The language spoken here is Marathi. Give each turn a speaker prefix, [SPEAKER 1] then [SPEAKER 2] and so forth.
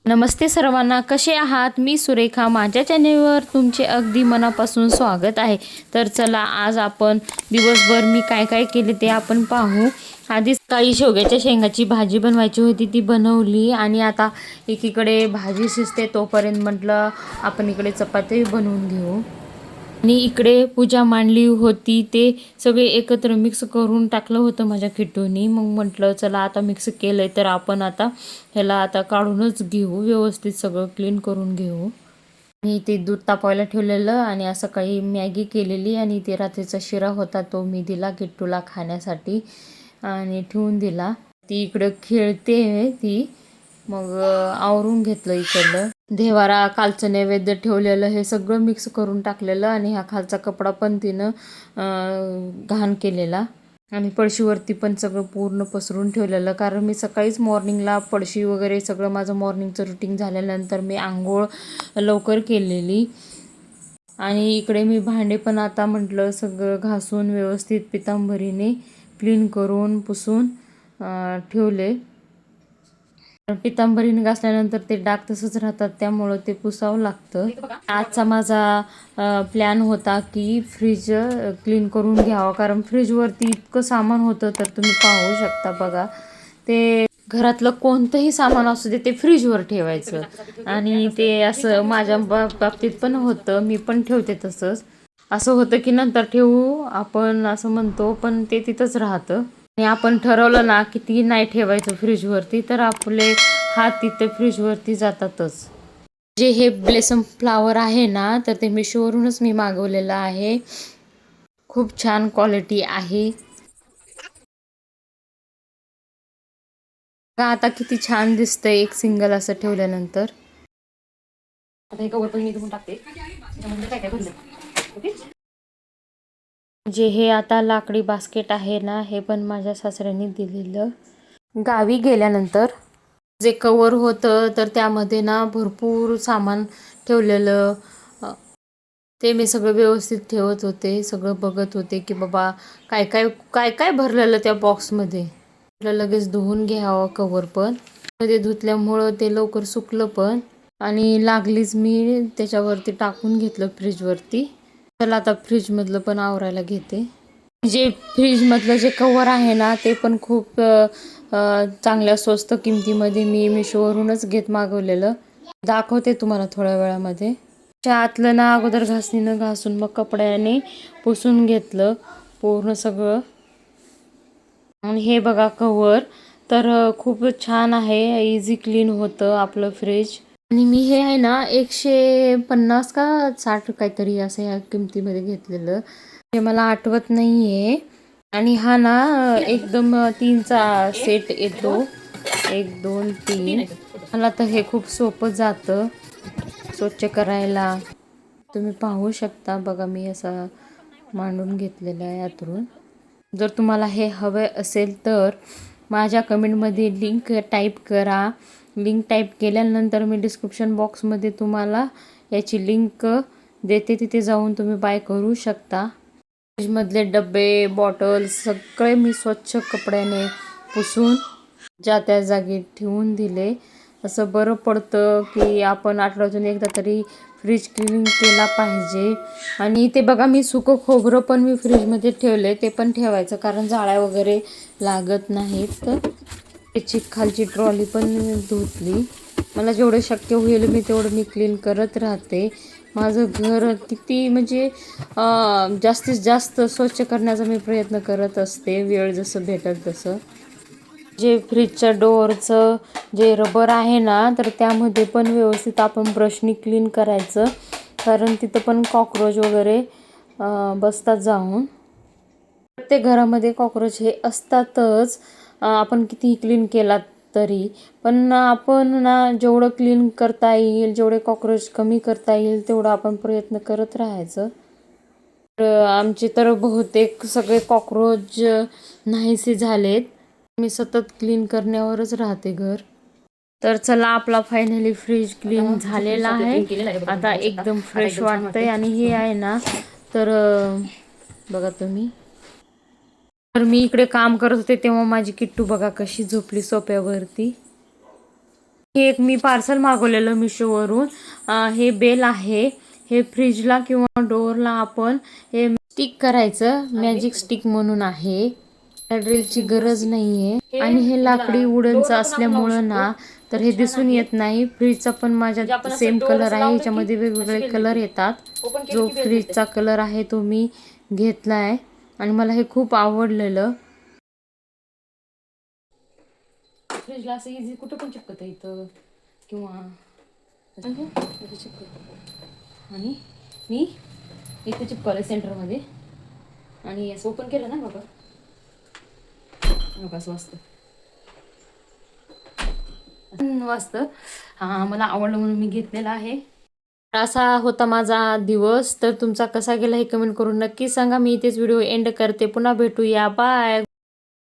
[SPEAKER 1] नमस्ते सर्वांना, कसे आहात? मी सुरेखा, माझ्या चॅनेलवर तुमचे अगदी मनापासून स्वागत आहे. तर चला, आज आपण दिवसभर मी काय काय केले ते आपण पाहू. आधीच काही शेवग्याच्या शेंगाची भाजी बनवायची होती, ती बनवली. आणि आता एकीकडे भाजी शिजते, तोपर्यंत म्हटलं आपण इकडे चपाती बनवून घेऊ. आणि इकडे पूजा मांडली होती, ते सगळे एकत्र मिक्स करून टाकलं होतं माझ्या किट्टूनी. मग म्हटलं चला, आता मिक्स केलंय तर आपण आता ह्याला आता काढूनच घेऊ, व्यवस्थित सगळं क्लीन करून घेऊ. आणि ते दूध तापवायला ठेवलेलं, आणि असं काही मॅगी केलेली, आणि ते रात्रीचा शिरा होता तो मी दिला किट्टूला खाण्यासाठी आणि ठेवून दिला. ती इकडं खेळते ती. मग आवरून घेतलं इकडलं. देवारा कालचं नैवेद्य ठेवलेलं हे सगळं मिक्स करून टाकलेलं, आणि हा खालचा कपडा पण तिनं घाण केलेला. आणि पळशीवरती पण सगळं पूर्ण पसरून ठेवलेलं, कारण मी सकाळीच मॉर्निंगला पळशी वगैरे सगळं माझं मॉर्निंगचं रुटीन झाल्यानंतर मी आंघोळ लवकर केलेली. आणि इकडे मी भांडे पण आता म्हटलं सगळं घासून व्यवस्थित पितांबरीने क्लीन करून पुसून ठेवले. पितांबरीने घासल्यानंतर ते डाग तसंच राहतात, त्यामुळं ते पुसावं लागतं. आजचा माझा प्लॅन होता की फ्रीज क्लीन करून घ्यावं, कारण फ्रीजवरती इतकं सामान होतं, तर तुम्ही पाहू शकता बघा. ते घरातलं कोणतंही सामान असू दे ते फ्रीजवर ठेवायचं, आणि ते असं माझ्या बाबतीत पण होतं, मी पण ठेवते तसंच. असं होतं की नंतर ठेवू आपण असं म्हणतो, पण ते तिथंच राहतं. आणि आपण ठरवलं ना किती नाही ठेवायचं फ्रीजवरती, तर आपले हात तिथे फ्रीजवरती जातातच. जे हे ब्लेसम फ्लावर आहे ना, तर ते मिशोवरूनच मी मागवलेलं आहे. खूप छान क्वालिटी आहे. का आता किती छान दिसतंय एक सिंगल असं ठेवल्यानंतर. आता हे कवर पण मी धुवून टाकते. काय काय भरलं. जे हे आता लाकडी बास्केट आहे ना, हे पण माझ्या सासऱ्यांनी दिलेलं. गावी गेल्यानंतर जे कवर होतं, तर त्यामध्ये ना भरपूर सामान ठेवलेलं. ते मी सगळं व्यवस्थित ठेवत होते, सगळं बघत होते की बाबा काय काय काय काय भरलेलं त्या बॉक्समध्ये. लगेच धुवून घ्यावं कवर पण. मध्ये धुतल्यामुळं ते लवकर सुकलं पण, आणि लागलीच मी त्याच्यावरती टाकून घेतलं फ्रीजवरती. चला, आता फ्रीजमधलं पण आवरायला घेते. जे फ्रीजमधलं जे कवर आहे ना, ते पण खूप चांगल्या स्वस्त किमतीमध्ये मी मिशोवरूनच मागवलेलं. दाखवते तुम्हाला थोड्या वेळामध्ये. आतलं ना अगोदर घासणीनं घासून मग कपड्याने पुसून घेतलं पूर्ण सगळं. आणि हे बघा कवर, तर खूप छान आहे, इझी क्लीन होतं आपलं फ्रीज. आणि मी हे आहे ना 150 का 60 काहीतरी असं ह्या किमतीमध्ये घेतलेलं, हे मला आठवत नाही आहे. आणि हा ना एकदम 3चा सेट येतो, 1 2 3. मला तर हे खूप सोपं जातं स्वच्छ करायला. तुम्ही पाहू शकता बघा, मी असं मांडून घेतलेलं आहे आतरून. जर तुम्हाला हे हवं असेल तर माझ्या कमेंटमध्ये लिंक टाईप करा. लिंक टाईप केल्यानंतर मी डिस्क्रिप्शन बॉक्समध्ये तुम्हाला याची लिंक देते, तिथे जाऊन तुम्ही बाय करू शकता. फ्रीजमधले डबे, बॉटल्स सगळे मी स्वच्छ कपड्याने पुसून ज्या त्या जागी ठेवून दिले. असं बरं पडतं की आपण आठवड्यातून एकदा तरी फ्रीज क्लीनिंग केला पाहिजे. आणि ते बघा, मी सुकं खोबरं पण मी फ्रीजमध्ये ठेवले, ते पण ठेवायचं, कारण जाळ्या वगैरे लागत नाहीत. त्याची खालची ट्रॉली पण धुतली. मला जेवढं शक्य होईल मी तेवढं मी क्लीन करत राहते. माझं घर किती म्हणजे जास्तीत जास्त स्वच्छ करण्याचा मी प्रयत्न करत असते, वेळ जसं भेटेल तसं. जे फ्रीजच्या डोअरचं जे रबर आहे ना, तर त्यामध्ये पण व्यवस्थित आपण ब्रशनी क्लीन करायचं, कारण तिथं पण कॉक्रोच वगैरे बसतात जाऊन. प्रत्येक घरामध्ये कॉक्रोच हे असतातच, आपण कितीही क्लीन केला तरी. पण आपण ना जेवढं क्लीन करता येईल, जेवढे कॉक्रोच कमी करता येईल, तेवढं आपण प्रयत्न करत राहायचं. तर आमचे तर बहुतेक सगळे कॉक्रोच नाहीसे झालेत. मी सतत क्लीन करण्यावरच राहते घर. तर चला, आपला फायनली फ्रीज क्लीन झालेला आहे. आता एकदम फ्रेश वाटतंय. आणि हे आहे ना, तर बघा तुम्ही. तर मी इकडे काम करत होते तेव्हा माझी किट्टू बघा कशी झोपली सोफ्यावरती. हे एक मी पार्सल मागवलेलं मिशोवरून. हे बेल आहे. हे फ्रीजला किंवा डोअरला आपण हे स्टिक करायचं, मॅजिक स्टिक म्हणून आहे. ड्रिलची गरज नाहीये आणि हे लाकडी वुडनचं असल्यामुळं ना तर हे दिसून येत नाही. फ्रीजचा पण माझ्या सेम कलर आहे. ह्याच्यामध्ये वेगवेगळे कलर येतात. जो फ्रीजचा कलर आहे तो मी घेतलाय आणि मला हे खूप आवडलेलं. फ्रीजला असं इझी कुठं पण चिपकतं इथं किंवा आणि मी इथे चिपकवलं सेंटरमध्ये आणि असं ओपन केलं ना बघा, असं वाजतं वाजतं. मला आवडलं म्हणून मी घेतलेला आहे. असा होता माझा दिवस. तर तुमचा कसा गेला हे कमेंट करून नक्की सांगा. मी इथेच व्हिडिओ एंड करते. पुन्हा भेटूया. बाय.